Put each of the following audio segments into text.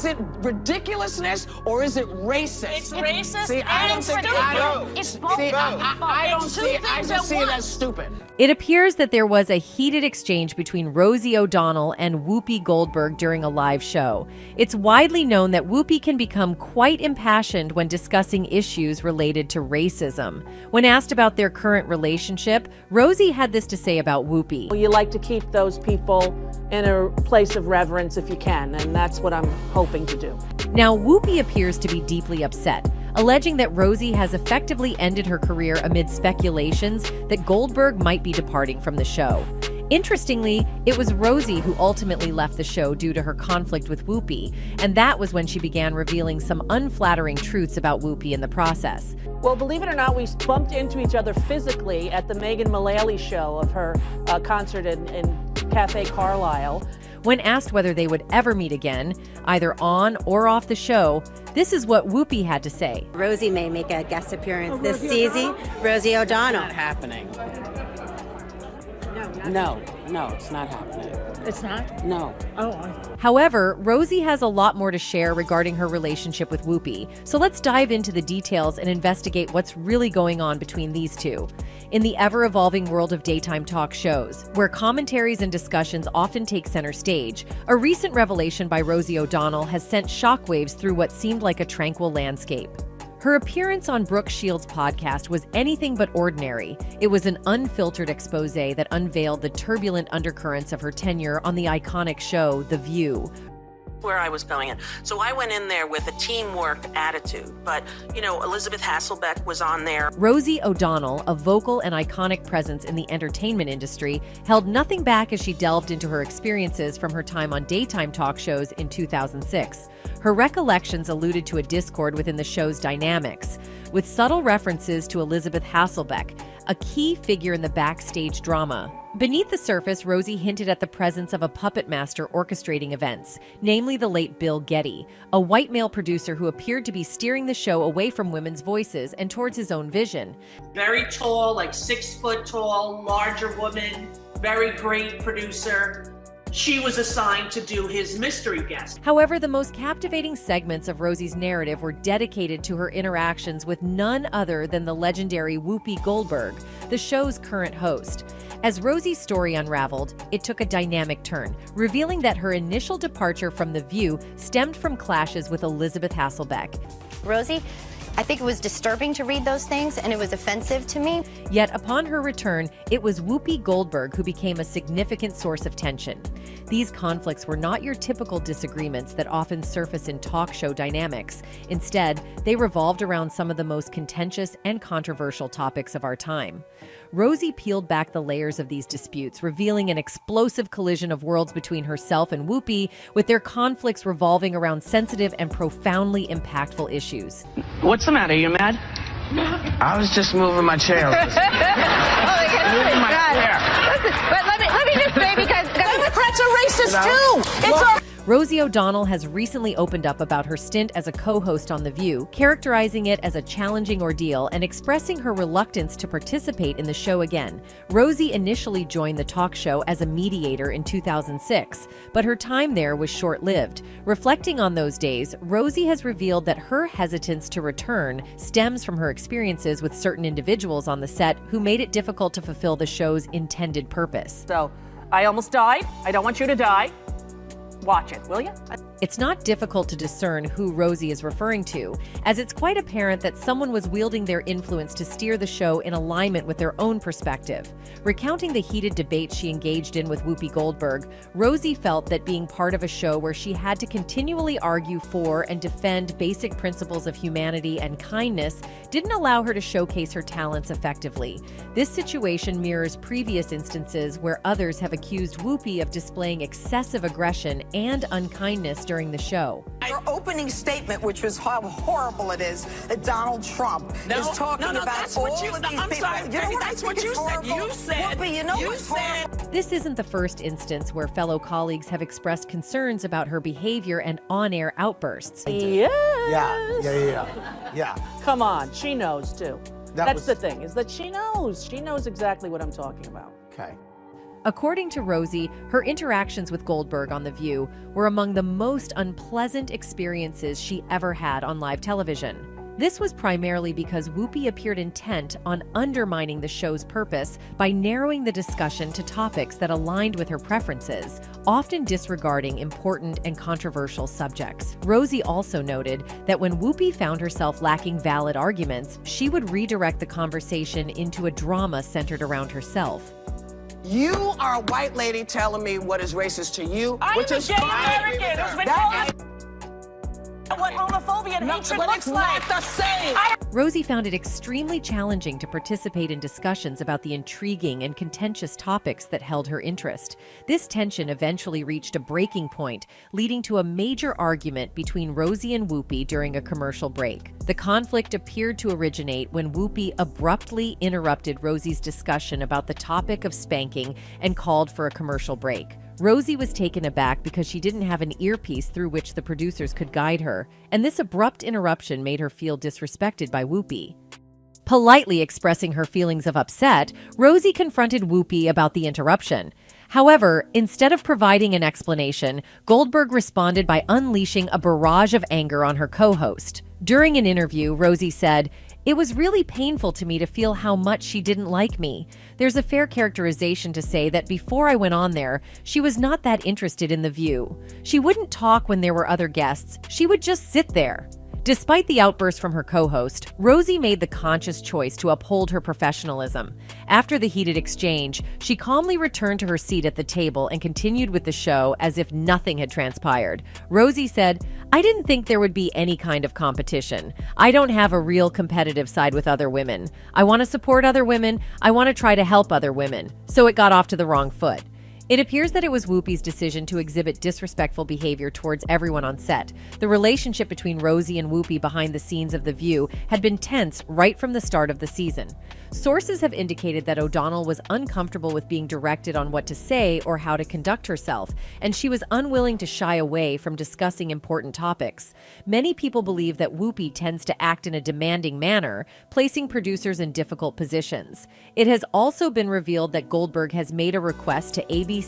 Is it ridiculousness or is it racist? It's racist. See, I don't think it's both. I don't see it. I just see it as stupid. It appears that there was a heated exchange between Rosie O'Donnell and Whoopi Goldberg during a live show. It's widely known that Whoopi can become quite impassioned when discussing issues related to racism. When asked about their current relationship, Rosie had this to say about Whoopi. You like to keep those people in a place of reverence if you can, and that's what I'm hoping to do. Now, Whoopi appears to be deeply upset, alleging that Rosie has effectively ended her career amid speculations that Goldberg might be departing from the show. Interestingly, it was Rosie who ultimately left the show due to her conflict with Whoopi, and that was when she began revealing some unflattering truths about Whoopi in the process. Well, believe it or not, we bumped into each other physically at the Megan Mullally show of her concert in Cafe Carlisle. When asked whether they would ever meet again, either on or off the show, this is what Whoopi had to say. Rosie may make a guest appearance this season. Rosie O'Donnell. It's not happening. No, it's not happening. It's not? No. However, Rosie has a lot more to share regarding her relationship with Whoopi, so let's dive into the details and investigate what's really going on between these two. In the ever-evolving world of daytime talk shows, where commentaries and discussions often take center stage, a recent revelation by Rosie O'Donnell has sent shockwaves through what seemed like a tranquil landscape. Her appearance on Brooke Shields' podcast was anything but ordinary. It was an unfiltered expose that unveiled the turbulent undercurrents of her tenure on the iconic show, The View. Where I was going in. So I went in there with a teamwork attitude. But, Elizabeth Hasselbeck was on there. Rosie O'Donnell, a vocal and iconic presence in the entertainment industry, held nothing back as she delved into her experiences from her time on daytime talk shows in 2006. Her recollections alluded to a discord within the show's dynamics, with subtle references to Elizabeth Hasselbeck, a key figure in the backstage drama. Beneath the surface, Rosie hinted at the presence of a puppet master orchestrating events, namely the late Bill Getty, a white male producer who appeared to be steering the show away from women's voices and towards his own vision. Very tall, like 6 foot tall, larger woman, very great producer. She was assigned to do his mystery guest. However, the most captivating segments of Rosie's narrative were dedicated to her interactions with none other than the legendary Whoopi Goldberg, the show's current host. As Rosie's story unraveled, it took a dynamic turn, revealing that her initial departure from The View stemmed from clashes with Elizabeth Hasselbeck. Rosie, I think it was disturbing to read those things, and it was offensive to me. Yet upon her return, it was Whoopi Goldberg who became a significant source of tension. These conflicts were not your typical disagreements that often surface in talk show dynamics. Instead, they revolved around some of the most contentious and controversial topics of our time. Rosie peeled back the layers of these disputes, revealing an explosive collision of worlds between herself and Whoopi, with their conflicts revolving around sensitive and profoundly impactful issues. What's the matter? You mad? I was just moving my chair. Listen, but let me just say, because Democrats are racist too. It's our Rosie O'Donnell has recently opened up about her stint as a co-host on The View, characterizing it as a challenging ordeal and expressing her reluctance to participate in the show again. Rosie initially joined the talk show as a mediator in 2006, but her time there was short-lived. Reflecting on those days, Rosie has revealed that her hesitance to return stems from her experiences with certain individuals on the set who made it difficult to fulfill the show's intended purpose. So, I almost died. I don't want you to die. Watch it, will you? It's not difficult to discern who Rosie is referring to, as it's quite apparent that someone was wielding their influence to steer the show in alignment with their own perspective. Recounting the heated debates she engaged in with Whoopi Goldberg, Rosie felt that being part of a show where she had to continually argue for and defend basic principles of humanity and kindness didn't allow her to showcase her talents effectively. This situation mirrors previous instances where others have accused Whoopi of displaying excessive aggression and unkindness during the show. Your opening statement, which was how horrible it is, that Donald Trump is talking about all of these people. I'm sorry, baby, that's what you said. You said. Whoopi, you know what's horrible? This isn't the first instance where fellow colleagues have expressed concerns about her behavior and on-air outbursts. Yeah. Yeah. Come on, she knows too. That's the thing, is that she knows. She knows exactly what I'm talking about. Okay. According to Rosie, her interactions with Goldberg on The View were among the most unpleasant experiences she ever had on live television. This was primarily because Whoopi appeared intent on undermining the show's purpose by narrowing the discussion to topics that aligned with her preferences, often disregarding important and controversial subjects. Rosie also noted that when Whoopi found herself lacking valid arguments, she would redirect the conversation into a drama centered around herself. You are a white lady telling me what is racist to you, which is gay American who's been told what homophobia and hatred looks like. Not the same. Rosie found it extremely challenging to participate in discussions about the intriguing and contentious topics that held her interest. This tension eventually reached a breaking point, leading to a major argument between Rosie and Whoopi during a commercial break. The conflict appeared to originate when Whoopi abruptly interrupted Rosie's discussion about the topic of spanking and called for a commercial break. Rosie was taken aback because she didn't have an earpiece through which the producers could guide her, and this abrupt interruption made her feel disrespected by Whoopi. Politely expressing her feelings of upset, Rosie confronted Whoopi about the interruption. However, instead of providing an explanation, Goldberg responded by unleashing a barrage of anger on her co-host. During an interview, Rosie said, "It was really painful to me to feel how much she didn't like me. There's a fair characterization to say that before I went on there, she was not that interested in The View. She wouldn't talk when there were other guests. She would just sit there." Despite the outburst from her co-host, Rosie made the conscious choice to uphold her professionalism. After the heated exchange, she calmly returned to her seat at the table and continued with the show as if nothing had transpired. Rosie said, "I didn't think there would be any kind of competition. I don't have a real competitive side with other women. I want to support other women. I want to try to help other women. So it got off to the wrong foot." It appears that it was Whoopi's decision to exhibit disrespectful behavior towards everyone on set. The relationship between Rosie and Whoopi behind the scenes of The View had been tense right from the start of the season. Sources have indicated that O'Donnell was uncomfortable with being directed on what to say or how to conduct herself, and she was unwilling to shy away from discussing important topics. Many people believe that Whoopi tends to act in a demanding manner, placing producers in difficult positions. It has also been revealed that Goldberg has made a request to ABC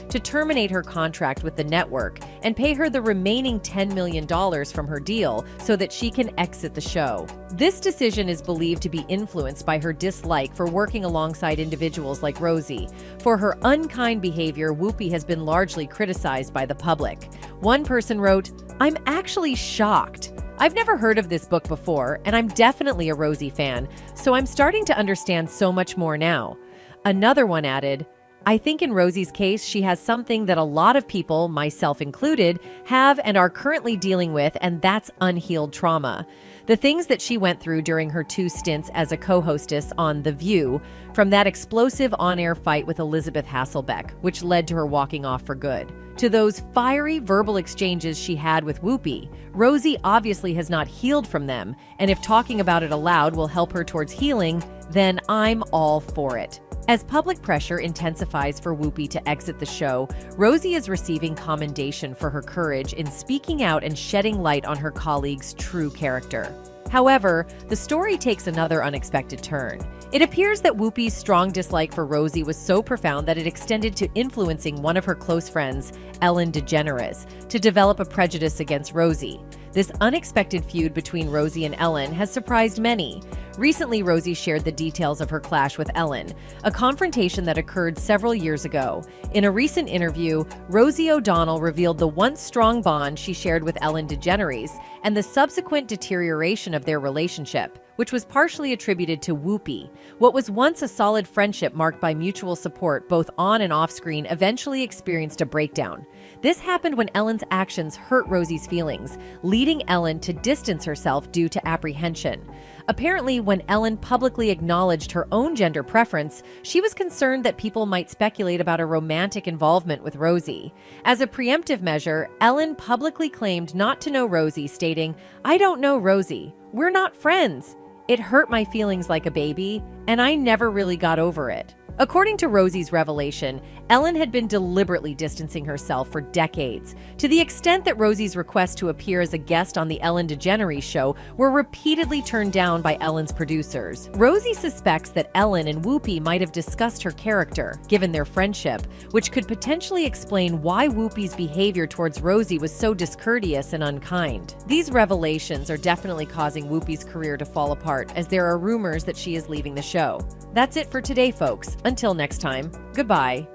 to terminate her contract with the network and pay her the remaining $10 million from her deal so that she can exit the show. This decision is believed to be influenced by her dislike for working alongside individuals like Rosie. For her unkind behavior, Whoopi has been largely criticized by the public. One person wrote, "I'm actually shocked. I've never heard of this book before, and I'm definitely a Rosie fan, so I'm starting to understand so much more now." Another one added, "I think in Rosie's case, she has something that a lot of people, myself included, have and are currently dealing with, and that's unhealed trauma. The things that she went through during her 2 stints as a co-hostess on The View, from that explosive on-air fight with Elizabeth Hasselbeck, which led to her walking off for good, to those fiery verbal exchanges she had with Whoopi. Rosie obviously has not healed from them, and if talking about it aloud will help her towards healing, then I'm all for it." As public pressure intensifies for Whoopi to exit the show, Rosie is receiving commendation for her courage in speaking out and shedding light on her colleague's true character. However, the story takes another unexpected turn. It appears that Whoopi's strong dislike for Rosie was so profound that it extended to influencing one of her close friends, Ellen DeGeneres, to develop a prejudice against Rosie. This unexpected feud between Rosie and Ellen has surprised many. Recently, Rosie shared the details of her clash with Ellen, a confrontation that occurred several years ago. In a recent interview, Rosie O'Donnell revealed the once strong bond she shared with Ellen DeGeneres and the subsequent deterioration of their relationship, which was partially attributed to Whoopi. What was once a solid friendship marked by mutual support both on and off screen eventually experienced a breakdown. This happened when Ellen's actions hurt Rosie's feelings, leading Ellen to distance herself due to apprehension. Apparently, when Ellen publicly acknowledged her own gender preference, she was concerned that people might speculate about a romantic involvement with Rosie. As a preemptive measure, Ellen publicly claimed not to know Rosie, stating, "I don't know Rosie. We're not friends. It hurt my feelings like a baby, and I never really got over it." According to Rosie's revelation, Ellen had been deliberately distancing herself for decades, to the extent that Rosie's requests to appear as a guest on the Ellen DeGeneres show were repeatedly turned down by Ellen's producers. Rosie suspects that Ellen and Whoopi might have discussed her character, given their friendship, which could potentially explain why Whoopi's behavior towards Rosie was so discourteous and unkind. These revelations are definitely causing Whoopi's career to fall apart, as there are rumors that she is leaving the show. That's it for today, folks. Until next time, goodbye.